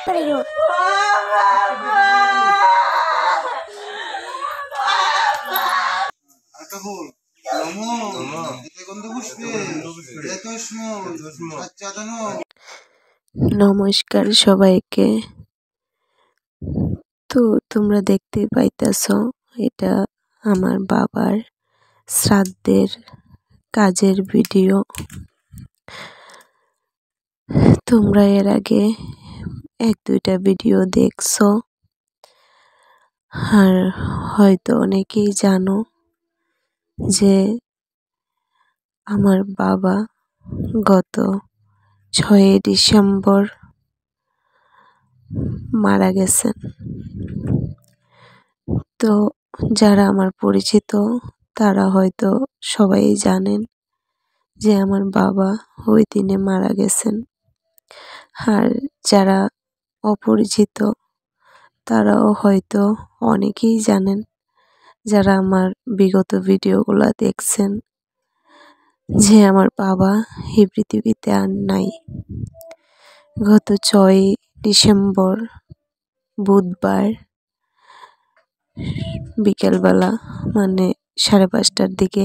Pero নমস্কার সবাইকে। তো তোমরা দেখতেই পাইতেছ, এটা আমার বাবার শ্রাদ্ধের কাজের ভিডিও। তোমরা এর আগে এক দুইটা ভিডিও দেখছো, আর হয়তো অনেকেই জানো যে আমার বাবা গত 6 ডিসেম্বর মারা গেছেন। তো যারা আমার পরিচিত তারা হয়তো সবাই জানেন যে আমার বাবা ওই দিনে মারা গেছেন, আর যারা অপরিচিত তারাও হয়তো অনেকেই জানেন, যারা আমার বিগত ভিডিওগুলো দেখছেন, যে আমার বাবা এই পৃথিবীতে আর নাই। গত 6 ডিসেম্বর বুধবার বিকেলবেলা, মানে 5:30টার দিকে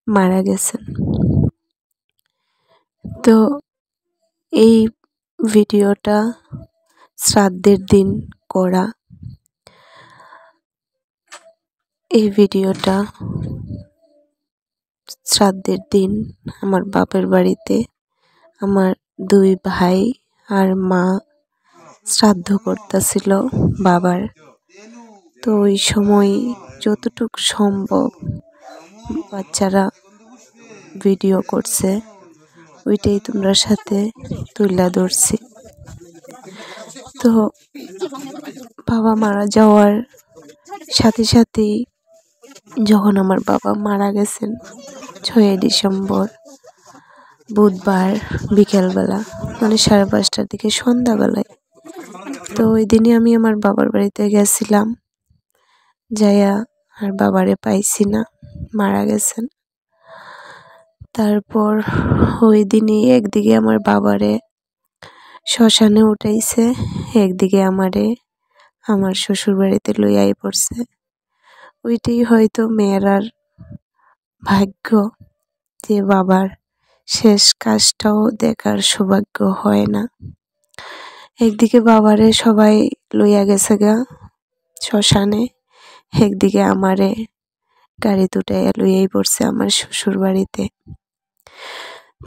মারা গেছেন। তো এই ভিডিওটা শ্রাদ্ধের দিন করা। এই ভিডিওটা শ্রাদ্ধের দিন আমার বাপের বাড়িতে আমার 2 ভাই আর মা শ্রাদ্ধ করতেছিল বাবার। তো ওই সময় যতটুকু সম্ভব বাচ্চারা ভিডিও করছে, ওইটাই তোমরা সাথে তুলে ধরছি। তো বাবা মারা যাওয়ার সাথে সাথেই, যখন আমার বাবা মারা গেছেন 6 ডিসেম্বর বুধবার বিকেলবেলা, মানে 5:30টার দিকে, সন্ধ্যাবেলায়, তো ওই দিনই আমি আমার বাবার বাড়িতে গেছিলাম। যাইয়া আর বাবারে পাইছি না, মারা গেছেন। তারপর ওই দিনই একদিকে আমার বাবারে শ্মশানে উঠাইছে, একদিকে আমারে আমার শ্বশুর বাড়িতে লইয়াই পড়ছে। ওইটাই হয়তো মেয়েরার ভাগ্য, যে বাবার শেষ কাজটাও দেখার সৌভাগ্য হয় না। একদিকে বাবারে সবাই লইয়া গেছে গা শ্মশানে, একদিকে আমারে গাড়ি উঠাইয়া লইয়াই পড়ছে আমার শ্বশুর বাড়িতে।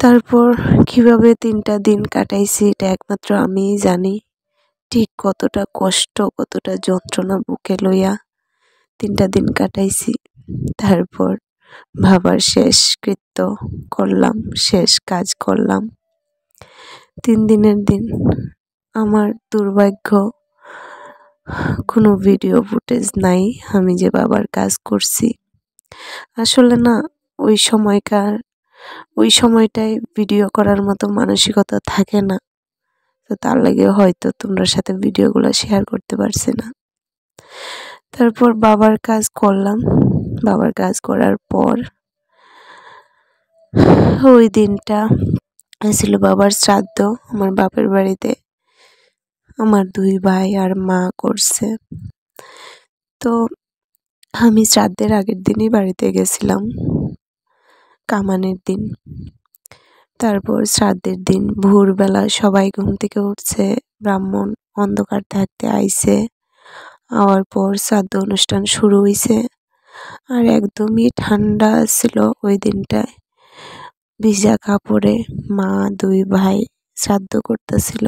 তারপর কিভাবে 3টা দিন কাটাইছি এটা একমাত্র আমিই জানি, ঠিক কতটা কষ্ট, কতটা যন্ত্রণা বুকে লইয়া 3টা দিন কাটাইছি। তারপর বাবার শেষ কৃত্য করলাম, শেষ কাজ করলাম। 3 দিনের দিন আমার দুর্ভাগ্য কোনো ভিডিও ফুটেজ নাই আমি যে বাবার কাজ করছি। আসলে না, ওই সময়টায় ভিডিও করার মতো মানসিকতা থাকে না, তো তার লাগে হয়তো তোমরা সাথে ভিডিওগুলো শেয়ার করতে পারছি না। তারপর বাবার কাজ করলাম। বাবার কাজ করার পর ওই দিনটা ছিল বাবার শ্রাদ্ধ আমার বাপের বাড়িতে। আমার 2 ভাই আর মা করছে। তো আমি শ্রাদ্ধের আগের দিনই বাড়িতে গেছিলাম, কামানের দিন। তারপর শ্রাদ্ধের দিন ভোরবেলা সবাই ঘুম থেকে উঠছে, ব্রাহ্মণ অন্ধকার থাকতে আইছে। আওয়ার পর শ্রাদ্ধ অনুষ্ঠান শুরু হইছে, আর একদমই ঠান্ডা ছিল ওই দিনটায়। ভিজা কাপড়ে মা 2 ভাই শ্রাদ্ধ করতেছিল,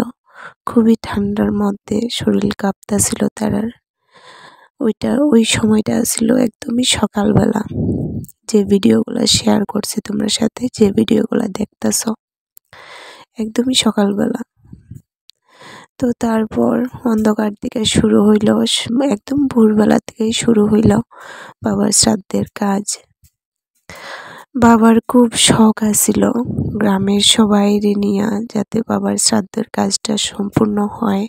খুবই ঠান্ডার মধ্যে শরীর কাঁপতেছিল তারার। ওই সময়টা ছিল একদমই সকালবেলা, যে ভিডিওগুলো শেয়ার করছি তোমরা সাথে, যে ভিডিওগুলো দেখতেছ, একদমই সকালবেলা। তো তারপর অন্ধকার থেকে শুরু হইল, একদম ভোরবেলা থেকেই শুরু হইল বাবার শ্রাদ্ধের কাজ। বাবার খুব শখ আছিল গ্রামের সবাই নিয়া যাতে বাবার শ্রাদ্ধের কাজটা সম্পূর্ণ হয়,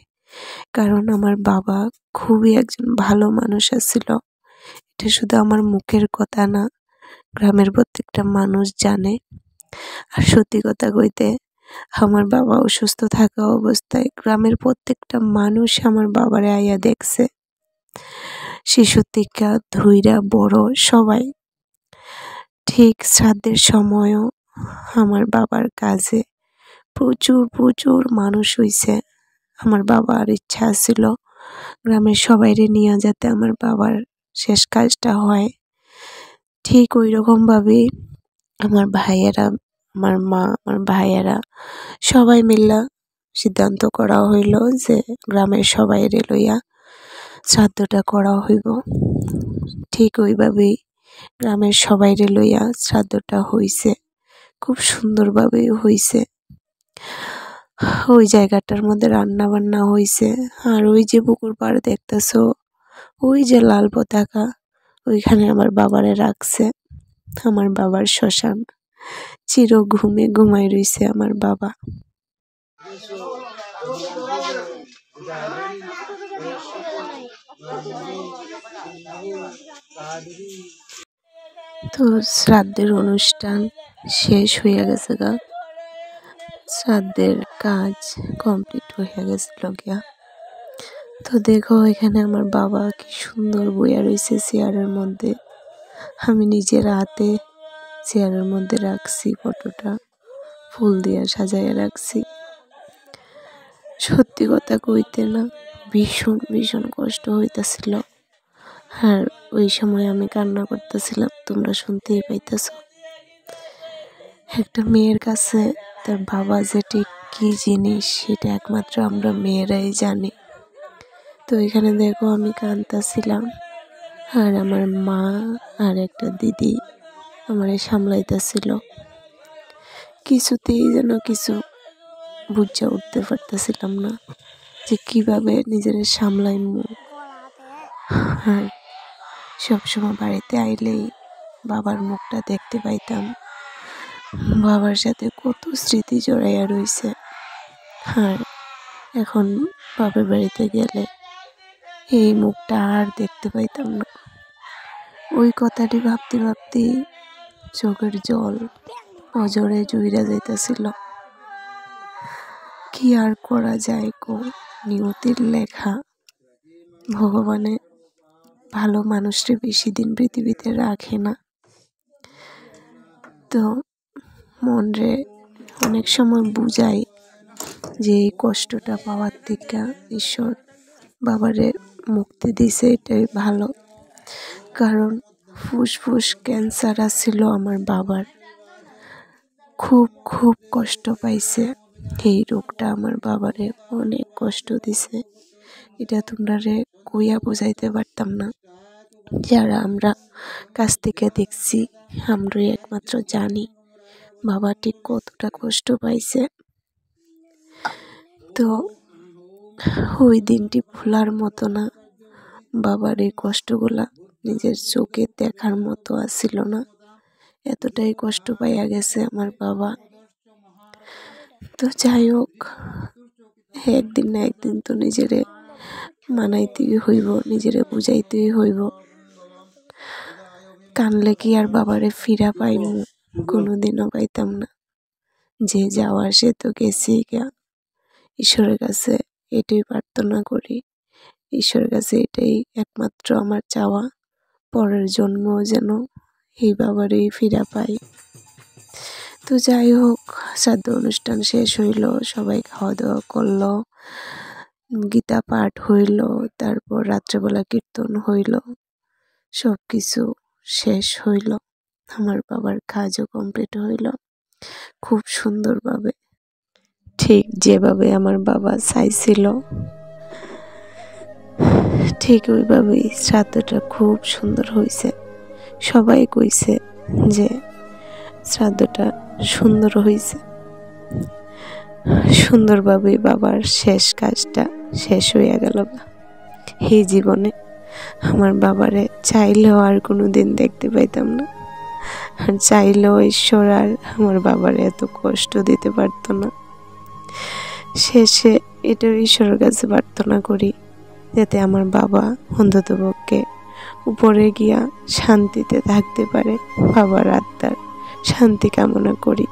কারণ আমার বাবা খুবই একজন ভালো মানুষ আছিল। এটা শুধু আমার মুখের কথা না, গ্রামের প্রত্যেকটা মানুষ জানে। আর সত্যি কথা কইতে, আমার বাবা অসুস্থ থাকা অবস্থায় গ্রামের প্রত্যেকটা মানুষ আমার বাবারে আইয়া দেখছে, শিশু থেকে ধইরা বড় সবাই। ঠিক শ্রাদ্ধের সময়ও আমার বাবার কাজে প্রচুর প্রচুর মানুষ হইছে। আমার বাবার ইচ্ছা ছিল গ্রামের সবাইরে নিয়ে যাতে আমার বাবার শেষ কাজটা হয়। ঠিক ওই রকমভাবেই আমার ভাইয়েরা, আমার মা, আমার ভাইয়েরা সবাই মিল্লা সিদ্ধান্ত করা হইল যে গ্রামের সবাইরে লইয়া শ্রাদ্ধটা করা হইব। ঠিক ওইভাবেই গ্রামের সবাইরে লইয়া শ্রাদ্ধটা হইছে, খুব সুন্দরভাবেই হইছে। ওই জায়গাটার মধ্যে রান্না বান্না হইছে। আর ওই যে পুকুর পাড় দেখতেছো, ওই যে লাল পতাকা, ওইখানে আমার বাবারে রাখছে। আমার বাবার শ্মশান, চির ঘুমে ঘুমাই রইছে আমার বাবা। তো শ্রাদ্ধের অনুষ্ঠান শেষ হইয়া গেছে গা, শ্রাদ্ধের কাজ কমপ্লিট হইয়া গেছিল গিয়া। তো দেখো এখানে আমার বাবা কি সুন্দর বইয়া রয়েছে চেয়ারের মধ্যে। আমি নিজের হাতে চেয়ারের মধ্যে রাখছি ফটোটা, ফুল দিয়ে সাজাইয়া রাখছি। সত্যি কথা কইতে না, ভীষণ ভীষণ কষ্ট হইতাছিল। আর ওই সময় আমি কান্না করতেছিলাম, তোমরা শুনতেই পাইতেছ। একটা মেয়ের কাছে তার বাবা যে ঠিক কি জিনিস সেটা একমাত্র আমরা মেয়েরাই জানি। তো এখানে দেখো আমি কাঁদতেছিলাম, আর আমার মা আর একটা দিদি আমারে সামলাইতেছিল। কিছুতেই যেন কিছু বুঝে উঠতে পারতেছিলাম না যে কিভাবে নিজের সামলাইমু। আর সবসময় বাড়িতে আইলেই বাবার মুখটা দেখতে পাইতাম, বাবার সাথে কত স্মৃতি জড়াইয়া রইছে। আর এখন বাবার বাড়িতে গেলে এই মুখটা আর দেখতে পাইতাম না। ওই কথাটি ভাবতে ভাবতেই চোখের জল অজরে জুইরা যাইতেছিল। কি আর করা যায় গো, নিয়তির লেখা। ভগবানে ভালো মানুষকে বেশি দিন পৃথিবীতে রাখে না। তো মনরে অনেক সময় বুঝাই যে এই কষ্টটা পাওয়ার থেকে ঈশ্বর বাবারে মুক্তি দিছে, এটাই ভালো। কারণ ফুসফুস ক্যান্সার ছিল আমার বাবার, খুব খুব কষ্ট পাইছে। এই রোগটা আমার বাবারে অনেক কষ্ট দিছে, এটা তোমরা রে কইয়া বোঝাইতে পারতাম না। যারা আমরা কাছ থেকে দেখছি আমরাই একমাত্র জানি বাবা ঠিক কতটা কষ্ট পাইছে। তো ওই দিনটি ভোলার মতো না। বাবার এই কষ্টগুলা নিজের চোখে দেখার মতো আসছিল না, এতটাই কষ্ট পাইয়া গেছে আমার বাবা। তো যাই হোক, একদিন না একদিন তো নিজেরে মানাইতেই হইব, নিজেরে বুঝাইতেই হইব। কানলে কি আর বাবারে ফিরা পাইমু? কোনোদিনও পাইতাম না। যে যাওয়ার সে তো গেছি গা। ঈশ্বরের কাছে এটাই প্রার্থনা করি, ঈশ্বরের কাছে এটাই একমাত্র আমার চাওয়া, পরের জন্মও যেন এই বাবারই ফিরা পাই। তো যাই হোক, শ্রাদ্ধ অনুষ্ঠান শেষ হইল, সবাই খাওয়া দাওয়া করলো, গীতা পাঠ হইল, তারপর রাত্রেবেলা কীর্তন হইল, সব কিছু শেষ হইল। আমার বাবার কাজও কমপ্লিট হইল খুব সুন্দরভাবে, ঠিক যেভাবে আমার বাবা চাইছিল ঠিক ওইভাবেই শ্রাদ্ধটা খুব সুন্দর হয়েছে। সবাই কইছে যে শ্রাদ্ধটা সুন্দর হয়েছে। সুন্দরভাবে বাবার শেষ কাজটা শেষ হইয়া গেল এই জীবনে। আমার বাবারে চাইলেও আর কোনো দিন দেখতে পাইতাম না, আর চাইলেও ঈশ্বর আর আমার বাবারে এত কষ্ট দিতে পারতো না। শেষে এটাও ঈশ্বরের কাছে প্রার্থনা করি যাতে আমার বাবা অন্ততপক্ষে উপরে গিয়া শান্তিতে থাকতে পারে, বাবার আত্মার শান্তি কামনা করি।